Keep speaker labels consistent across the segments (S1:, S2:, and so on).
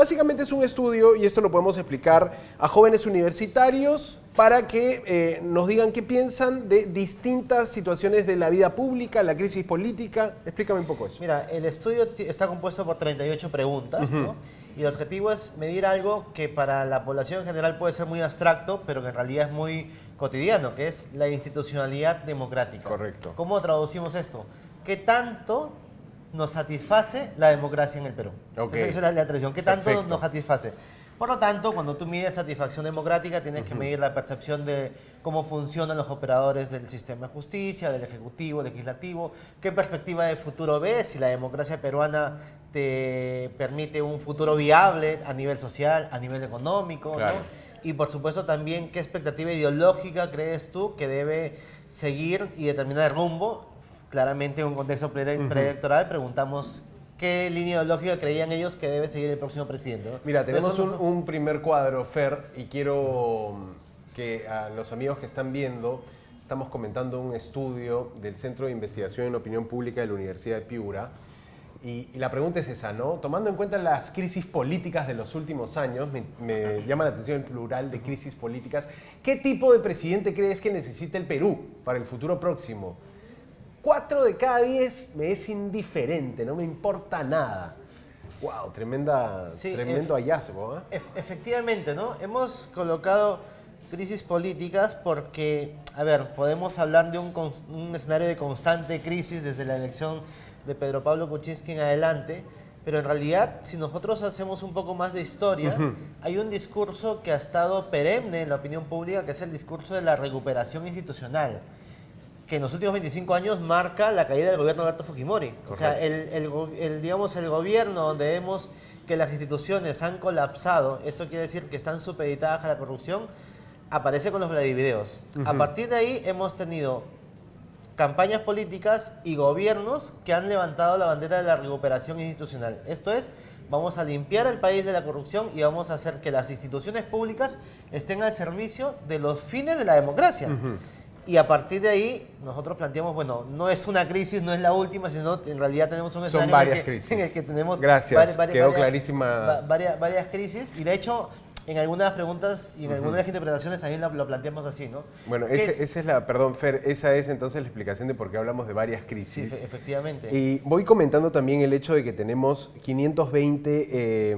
S1: Básicamente es un estudio, y esto lo podemos explicar a jóvenes universitarios para que nos digan qué piensan de distintas situaciones de la vida pública, la crisis política. Explícame un poco eso.
S2: Mira, el estudio está compuesto por 38 preguntas, ¿no? Y el objetivo es medir algo que para la población en general puede ser muy abstracto, pero que en realidad es muy cotidiano, que es la institucionalidad democrática.
S1: Correcto.
S2: ¿Cómo traducimos esto? ¿Qué tanto nos satisface la democracia en el Perú? Entonces, esa es la traducción. ¿Qué tanto
S1: Perfecto.
S2: nos satisface? Por lo tanto, cuando tú mides satisfacción democrática, tienes que medir la percepción de cómo funcionan los operadores del sistema de justicia, del ejecutivo, legislativo, qué perspectiva de futuro ves, si la democracia peruana te permite un futuro viable a nivel social, a nivel económico,
S1: Claro.
S2: ¿no? Y por supuesto también qué expectativa ideológica crees tú que debe seguir y determinar el rumbo. Claramente en un contexto preelectoral preguntamos qué línea ideológica creían ellos que debe seguir el próximo presidente, ¿no?
S1: Mira, tenemos
S2: Eso no-
S1: un primer cuadro, Fer, y quiero que a los amigos que están viendo, estamos comentando un estudio del Centro de Investigación en Opinión Pública de la Universidad de Piura, y la pregunta es esa, ¿no? Tomando en cuenta las crisis políticas de los últimos años, me llama la atención el plural de crisis políticas, ¿qué tipo de presidente crees que necesita el Perú para el futuro próximo? 4 de cada 10 me es indiferente, no me importa nada. Wow, tremendo hallazgo, ¿eh?
S2: Efectivamente, ¿no? Hemos colocado crisis políticas porque, a ver, podemos hablar de un escenario de constante crisis desde la elección de Pedro Pablo Kuczynski en adelante, pero en realidad, si nosotros hacemos un poco más de historia, hay un discurso que ha estado perenne en la opinión pública, que es el discurso de la recuperación institucional, que en los últimos 25 años marca la caída del gobierno de Alberto Fujimori.
S1: Correcto.
S2: O sea, digamos, el gobierno donde vemos que las instituciones han colapsado, esto quiere decir que están supeditadas a la corrupción, aparece con los Vladivideos. A partir de ahí hemos tenido campañas políticas y gobiernos que han levantado la bandera de la recuperación institucional. Esto es, vamos a limpiar el país de la corrupción y vamos a hacer que las instituciones públicas estén al servicio de los fines de la democracia. Y a partir de ahí, nosotros planteamos, bueno, no es una crisis, no es la última, sino en realidad tenemos un
S1: Son
S2: escenario
S1: varias
S2: en el que tenemos
S1: Gracias, quedó clarísima.
S2: varias crisis. Y de hecho, en algunas preguntas y en algunas de las interpretaciones también lo planteamos así, ¿no?
S1: Bueno, esa es la, perdón, Fer, esa es entonces la explicación de por qué hablamos de varias crisis.
S2: Sí, efectivamente.
S1: Y voy comentando también el hecho de que tenemos 520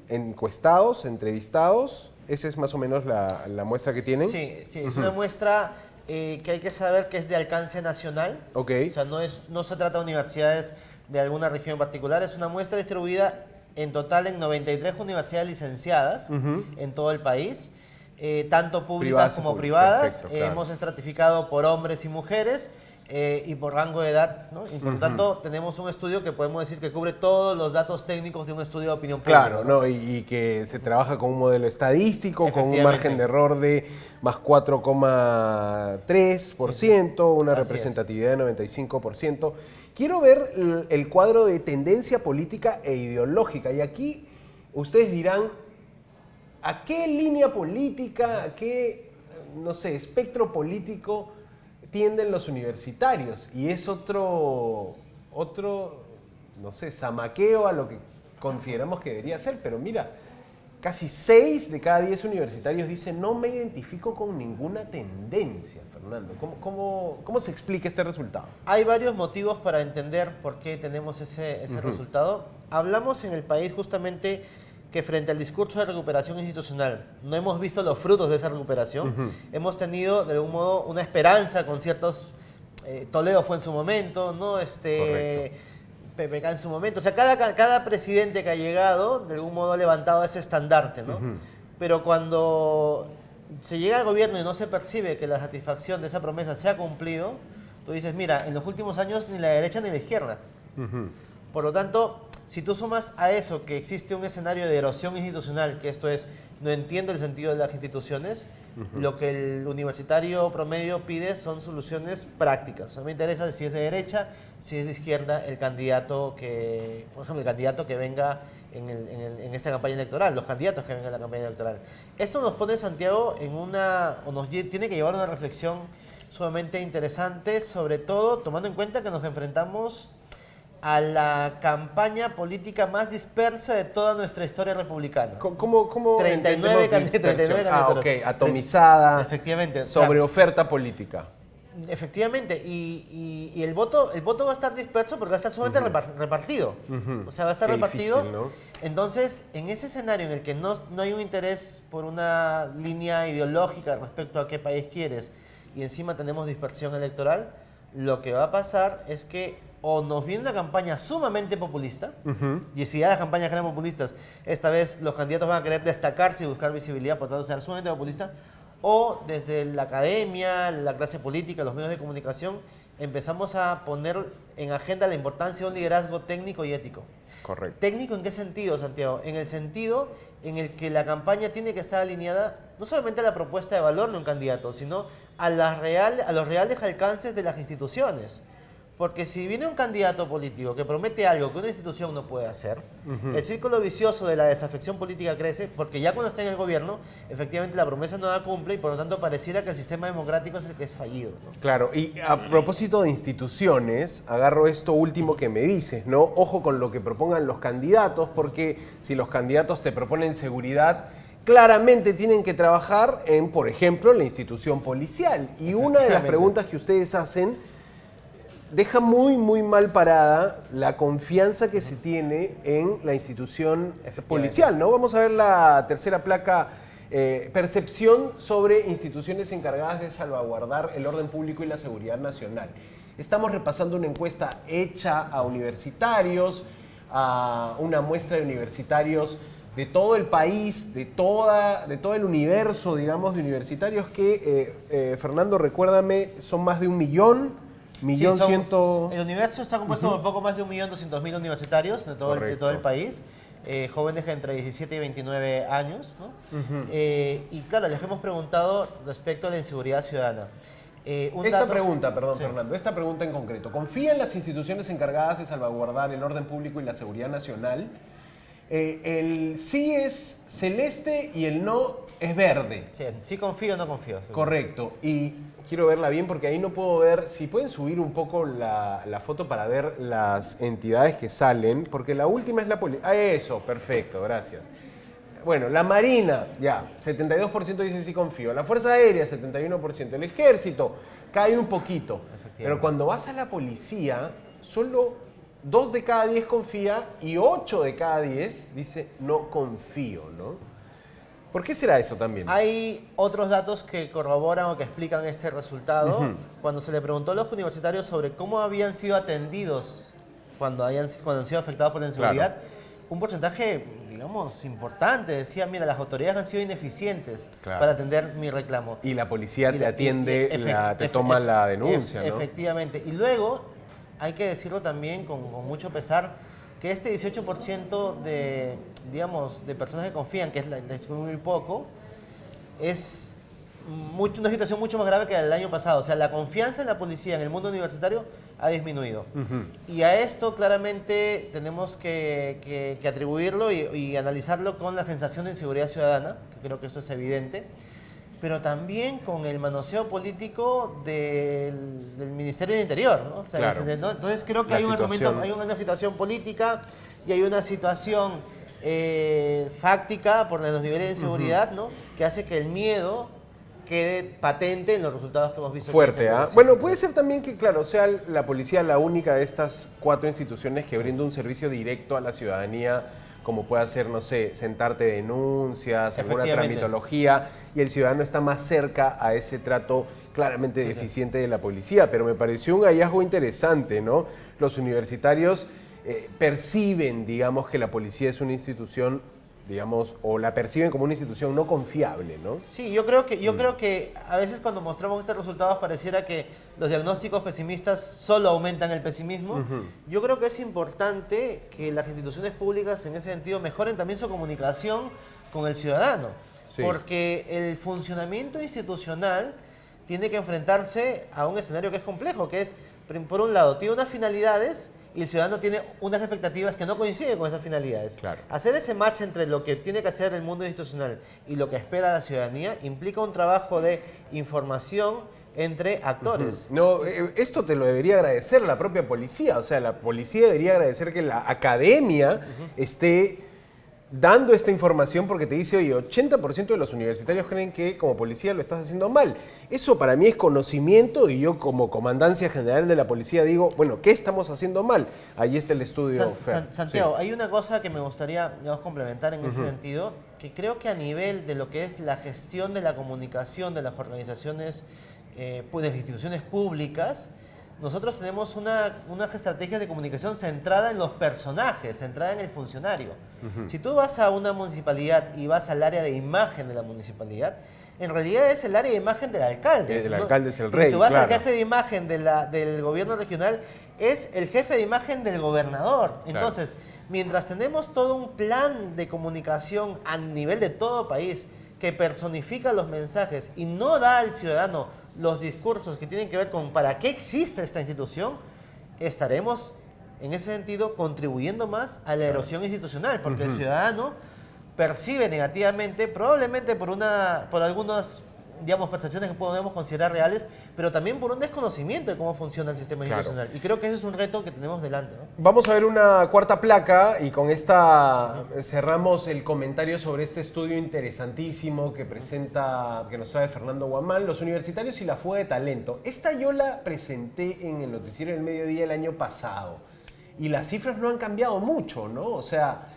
S1: encuestados, entrevistados. Esa es más o menos la muestra que tienen.
S2: Sí, es una muestra que hay que saber que es de alcance nacional.
S1: Ok.
S2: O sea, no se trata de universidades de alguna región en particular, es una muestra distribuida en total en 93 universidades licenciadas en todo el país, tanto públicas como privadas.
S1: Perfecto, claro.
S2: Hemos estratificado por hombres y mujeres y por rango de edad, ¿no? Y por lo tanto tenemos un estudio que podemos decir que cubre todos los datos técnicos de un estudio de opinión pública.
S1: Claro, ¿no? Y que se trabaja con un modelo estadístico, con un margen de error de más 4,3%, una representatividad de 95%. Quiero ver el cuadro de tendencia política e ideológica. Y aquí ustedes dirán, ¿a qué línea política, a qué, no sé, espectro político tienden los universitarios? Y es otro, no sé, zamaqueo a lo que consideramos que debería ser. Pero mira, casi 6 de cada 10 universitarios dicen, no me identifico con ninguna tendencia. Fernando, ¿cómo se explica este resultado?
S2: Hay varios motivos para entender por qué tenemos ese resultado. Hablamos en el país justamente que frente al discurso de recuperación institucional no hemos visto los frutos de esa recuperación. Hemos tenido de algún modo una esperanza con ciertos... Toledo fue en su momento, ¿no? PPK en su momento. O sea, cada presidente que ha llegado de algún modo ha levantado ese estandarte, ¿no? Pero cuando se llega al gobierno y no se percibe que la satisfacción de esa promesa se ha cumplido, tú dices, mira, en los últimos años ni la derecha ni la izquierda. Por lo tanto, si tú sumas a eso que existe un escenario de erosión institucional, que esto es, no entiendo el sentido de las instituciones, lo que el universitario promedio pide son soluciones prácticas. No me interesa si es de derecha, si es de izquierda el candidato que, por ejemplo, el candidato que venga en esta campaña electoral, los candidatos que vengan en la campaña electoral. Esto nos pone, Santiago, nos tiene que llevar a una reflexión sumamente interesante, sobre todo tomando en cuenta que nos enfrentamos a la campaña política más dispersa de toda nuestra historia republicana.
S1: ¿Cómo
S2: 39
S1: entendemos dispersión?
S2: 39 candidaturas.
S1: Ok, atomizada,
S2: Efectivamente.
S1: sobre oferta política.
S2: Efectivamente, y el voto va a estar disperso porque va a estar sumamente repartido. O sea, va a estar
S1: Qué
S2: repartido.
S1: difícil, ¿no?
S2: Entonces, en ese escenario en el que no hay un interés por una línea ideológica respecto a qué país quieres y encima tenemos dispersión electoral, lo que va a pasar es que o nos viene una campaña sumamente populista, y si ya las campañas eran populistas, esta vez los candidatos van a querer destacarse y buscar visibilidad, por tanto ser sumamente populistas, o desde la academia, la clase política, los medios de comunicación, empezamos a poner en agenda la importancia de un liderazgo técnico y ético.
S1: Correcto.
S2: ¿Técnico en qué sentido, Santiago? En el sentido en el que la campaña tiene que estar alineada no solamente a la propuesta de valor de un candidato, sino a los reales alcances de las instituciones. Porque si viene un candidato político que promete algo que una institución no puede hacer, el círculo vicioso de la desafección política crece, porque ya cuando está en el gobierno, efectivamente la promesa no la cumple y por lo tanto pareciera que el sistema democrático es el que es fallido, ¿no?
S1: Claro, y a propósito de instituciones, agarro esto último que me dices, ¿no? Ojo con lo que propongan los candidatos, porque si los candidatos te proponen seguridad, claramente tienen que trabajar en, por ejemplo, la institución policial. Y una de las preguntas que ustedes hacen deja muy mal parada la confianza que se tiene en la institución policial, ¿no? Vamos a ver la tercera placa, percepción sobre instituciones encargadas de salvaguardar el orden público y la seguridad nacional. Estamos repasando una encuesta hecha a universitarios, a una muestra de universitarios de todo el país, de todo el universo, digamos, de universitarios que, Fernando, recuérdame, son más de 1 millón.
S2: El universo está compuesto por poco más de 1.200.000 universitarios de todo el país, jóvenes de entre 17 y 29 años, ¿no? Y claro, les hemos preguntado respecto a la inseguridad ciudadana.
S1: Fernando, esta pregunta en concreto. ¿Confía en las instituciones encargadas de salvaguardar el orden público y la seguridad nacional? El sí es celeste y el no es verde.
S2: Sí confío o no confío.
S1: Correcto. Y quiero verla bien porque ahí no puedo ver. Si pueden subir un poco la foto para ver las entidades que salen, porque la última es la policía. Eso, perfecto, gracias. Bueno, la Marina, ya, 72% dice sí confío. La Fuerza Aérea, 71%. El Ejército, cae un poquito. Pero cuando vas a la policía, solo 2 de cada 10 confía y 8 de cada 10 dice no confío, ¿no? ¿Por qué será eso también?
S2: Hay otros datos que corroboran o que explican este resultado. Cuando se le preguntó a los universitarios sobre cómo habían sido atendidos cuando han sido afectados por la inseguridad, un porcentaje, digamos, importante decía, mira, las autoridades han sido ineficientes para atender mi reclamo.
S1: Y la policía te atiende, te toma la denuncia, ¿no?
S2: Efectivamente. Y luego, hay que decirlo también con mucho pesar, que este 18% de personas que confían, que es muy poco, es una situación mucho más grave que la del año pasado. O sea, la confianza en la policía en el mundo universitario ha disminuido. Y a esto claramente tenemos que atribuirlo y analizarlo con la sensación de inseguridad ciudadana, que creo que eso es evidente, pero también con el manoseo político del Ministerio del Interior, ¿no? O sea, ¿no? Entonces creo que hay una situación política y hay una situación fáctica por los niveles de inseguridad, ¿no? Que hace que el miedo quede patente en los resultados que hemos visto.
S1: Fuerte, ¿ah? Bueno, puede ser también que, claro, sea la policía la única de estas 4 instituciones que brinda un servicio directo a la ciudadanía, como puede ser, no sé, sentarte denuncias, alguna tramitología, y el ciudadano está más cerca a ese trato claramente deficiente de la policía. Pero me pareció un hallazgo interesante, ¿no? Los universitarios perciben, digamos, que la policía es una institución, digamos, o la perciben como una institución no confiable, ¿no?
S2: Sí, yo creo que a veces cuando mostramos estos resultados pareciera que los diagnósticos pesimistas solo aumentan el pesimismo. Yo creo que es importante que las instituciones públicas en ese sentido mejoren también su comunicación con el ciudadano, porque el funcionamiento institucional tiene que enfrentarse a un escenario que es complejo, que es, por un lado, tiene unas finalidades y el ciudadano tiene unas expectativas que no coinciden con esas finalidades. Hacer ese match entre lo que tiene que hacer el mundo institucional y lo que espera la ciudadanía implica un trabajo de información, entre actores.
S1: No, esto te lo debería agradecer la propia policía. O sea, la policía debería agradecer que la academia esté dando esta información porque te dice, oye, 80% de los universitarios creen que como policía lo estás haciendo mal. Eso para mí es conocimiento y yo como comandancia general de la policía digo, bueno, ¿qué estamos haciendo mal? Ahí está el estudio.
S2: Santiago,
S1: sí.
S2: hay una cosa que me gustaría complementar en ese sentido, que creo que a nivel de lo que es la gestión de la comunicación de las organizaciones, de las instituciones públicas, nosotros tenemos unas estrategias de comunicación centrada en los personajes, centrada en el funcionario. Si tú vas a una municipalidad y vas al área de imagen de la municipalidad, en realidad es el área de imagen del alcalde.
S1: El alcalde es el rey,
S2: Si tú vas
S1: claro.
S2: al jefe de imagen del gobierno regional, es el jefe de imagen del gobernador. Entonces, mientras tenemos todo un plan de comunicación a nivel de todo país que personifica los mensajes y no da al ciudadano los discursos que tienen que ver con para qué existe esta institución, estaremos en ese sentido contribuyendo más a la erosión institucional, porque el ciudadano percibe negativamente, probablemente por algunas, digamos, percepciones que podemos considerar reales, pero también por un desconocimiento de cómo funciona el sistema institucional. Y creo que ese es un reto que tenemos delante, ¿no?
S1: Vamos a ver una cuarta placa y con esta cerramos el comentario sobre este estudio interesantísimo que nos trae Fernando Guamán, los universitarios y la fuga de talento. Esta yo la presenté en el Noticiero del Mediodía el año pasado y las cifras no han cambiado mucho, ¿no? O sea,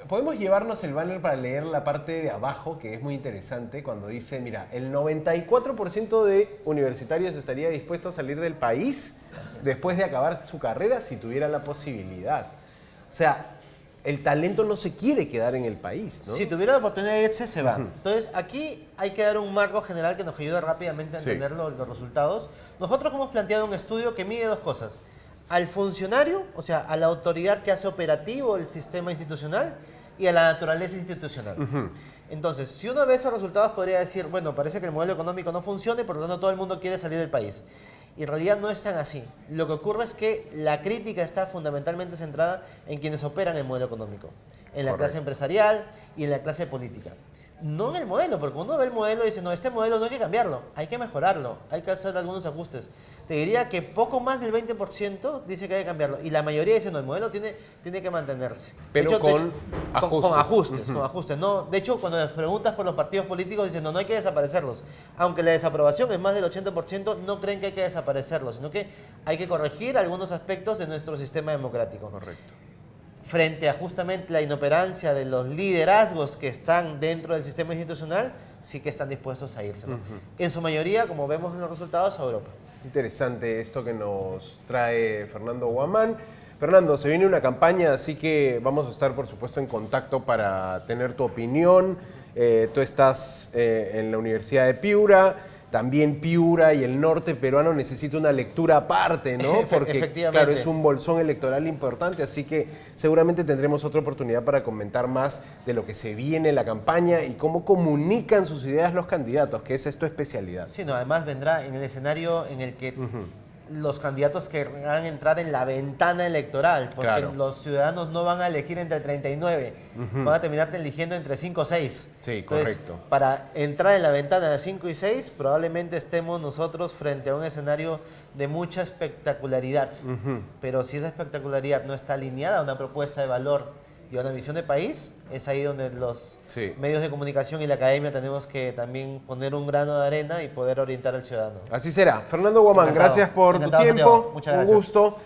S1: podemos llevarnos el banner para leer la parte de abajo, que es muy interesante, cuando dice, mira, el 94% de universitarios estaría dispuesto a salir del país después de acabar su carrera si tuviera la posibilidad. O sea, el talento no se quiere quedar en el país, ¿no?
S2: Si tuviera la oportunidad de irse, se va. Entonces, aquí hay que dar un marco general que nos ayude rápidamente a entender los resultados. Nosotros hemos planteado un estudio que mide dos cosas. Al funcionario, o sea, a la autoridad que hace operativo el sistema institucional, y a la naturaleza institucional. Entonces, si uno ve esos resultados, podría decir, bueno, parece que el modelo económico no funciona y por lo tanto todo el mundo quiere salir del país. Y en realidad no es tan así. Lo que ocurre es que la crítica está fundamentalmente centrada en quienes operan el modelo económico, en la clase empresarial y en la clase política. No en el modelo, porque uno ve el modelo y dice, no, este modelo no hay que cambiarlo, hay que mejorarlo, hay que hacer algunos ajustes. Te diría que poco más del 20% dice que hay que cambiarlo, y la mayoría dice, no, el modelo tiene que mantenerse.
S1: Pero
S2: de hecho,
S1: con ajustes.
S2: Con ajustes. No, de hecho, cuando les preguntas por los partidos políticos, dicen, no hay que desaparecerlos. Aunque la desaprobación es más del 80%, no creen que hay que desaparecerlos, sino que hay que corregir algunos aspectos de nuestro sistema democrático.
S1: Correcto.
S2: Frente a justamente la inoperancia de los liderazgos que están dentro del sistema institucional, sí que están dispuestos a irse, ¿no? En su mayoría, como vemos en los resultados, a Europa.
S1: Interesante esto que nos trae Fernando Guamán. Fernando, se viene una campaña, así que vamos a estar, por supuesto, en contacto para tener tu opinión. Tú estás en la Universidad de Piura. También Piura y el norte peruano necesita una lectura aparte, ¿no? Porque, claro, es un bolsón electoral importante, así que seguramente tendremos otra oportunidad para comentar más de lo que se viene en la campaña y cómo comunican sus ideas los candidatos, que esa es tu especialidad.
S2: Sí, no, además vendrá en el escenario en el que los candidatos querrán entrar en la ventana electoral, porque los ciudadanos no van a elegir entre 39, van a terminar eligiendo entre 5 o 6.
S1: Sí,
S2: entonces,
S1: correcto.
S2: Para entrar en la ventana de 5 y 6, probablemente estemos nosotros frente a un escenario de mucha espectacularidad. Pero si esa espectacularidad no está alineada a una propuesta de valor y a una visión de país, es ahí donde los medios de comunicación y la academia tenemos que también poner un grano de arena y poder orientar al ciudadano.
S1: Así será. Fernando Guamán, gracias por tu tiempo.
S2: Muchas gracias.
S1: Un gusto.